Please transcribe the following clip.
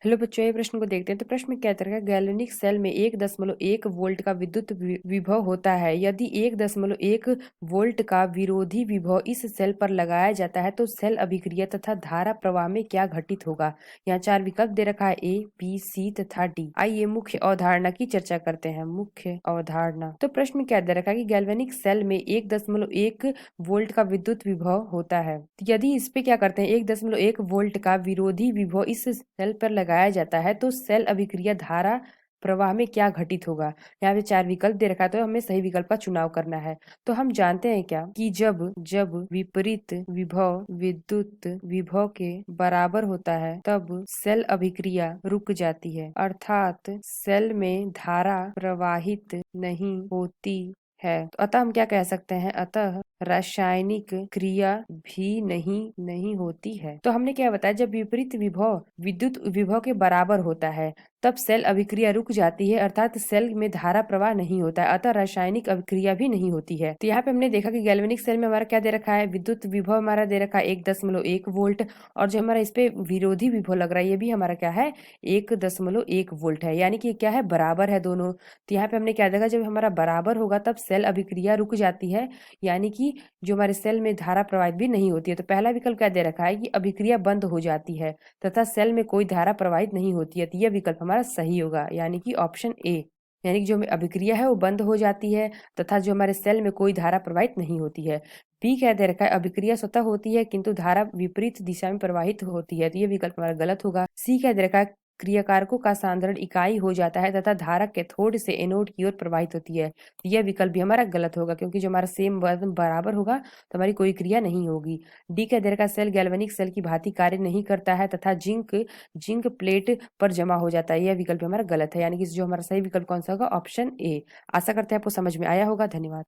Hello बच्चों, ये प्रश्न को देखते हैं। तो प्रश्न में क्या तरह का गैल्वेनिक सेल में 1.1 वोल्ट का विद्युत विभव होता है। यदि 1.1 वोल्ट का विरोधी विभव इस सेल पर लगाया जाता है तो सेल अभिक्रिया तथा धारा प्रवाह में क्या घटित होगा। यहाँ 4 विकल्प दे रखा है, ए, बी, सी तथा डी। आइए मुख्य अवधारणा की चर्चा करते हैं। मुख्य अवधारणा। तो प्रश्न में क्या दे रखा है कि गैल्वेनिक सेल में 1.1 वोल्ट का विद्युत विभव होता है। यदि इस पे क्या करते हैं, 1.1 वोल्ट का विरोधी विभव इस सेल पर लगाया जाता है तो सेल अभिक्रिया धारा प्रवाह में क्या घटित होगा। यहाँ पे 4 विकल्प दे रखा है, तो हमें सही विकल्प का चुनाव करना है। तो हम जानते हैं क्या कि जब जब विपरीत विभव विद्युत विभव के बराबर होता है तब सेल अभिक्रिया रुक जाती है, अर्थात सेल में धारा प्रवाहित नहीं होती है। तो अतः हम क्या कह सकते हैं, अतः रासायनिक क्रिया भी नहीं होती है। तो हमने क्या बताया, जब विपरीत विभव विद्युत विभव के बराबर होता है तब सेल अभिक्रिया रुक जाती है, अर्थात सेल में धारा प्रवाह नहीं होता है, अतः रासायनिक अभिक्रिया भी नहीं होती है। तो यहाँ पे हमने देखा कि गैल्वेनिक सेल में हमारा क्या दे रखा है, विद्युत विभव हमारा दे रखा है 1.1 वोल्ट, और जो हमारा इस पे विरोधी विभव लग रहा है ये भी हमारा क्या है, 1.1 वोल्ट है, यानी कि क्या है, बराबर है दोनों। तो यहाँ पे हमने क्या देखा, जब हमारा बराबर होगा तब सेल अभिक्रिया रुक जाती है, यानी कि जो हमारे सेल में धारा प्रवाहित भी नहीं होती है। तो पहला विकल्प क्या दे रखा है कि अभिक्रिया बंद हो जाती है तथा सेल में कोई धारा प्रवाहित नहीं होती है। तो यह विकल्प हमारा सही होगा, यानी कि ऑप्शन ए, यानी कि जो अभिक्रिया है वो बंद हो जाती है तथा जो हमारे सेल में कोई धारा प्रवाहित नहीं होती है। बी क्या दे रखा है, अभिक्रिया स्वतः होती है किंतु धारा विपरीत दिशा में प्रवाहित होती है। तो ये विकल्प हमारा गलत होगा। सी क्या दे रखा है, क्रियाकारकों का सांद्रण इकाई हो जाता है तथा धारा कैथोड से एनोड की ओर प्रवाहित होती है। तो यह विकल्प भी हमारा गलत होगा, क्योंकि जो हमारा सेम वजन बराबर होगा तो हमारी कोई क्रिया नहीं होगी। डी का दर का सेल गैल्वेनिक सेल की भांति कार्य नहीं करता है तथा जिंक जिंक प्लेट पर जमा हो जाता है। यह विकल्प हमारा गलत है, यानी कि जो हमारा सही विकल्प कौन सा होगा, ऑप्शन ए। आशा करते हैं आपको समझ में आया होगा। धन्यवाद।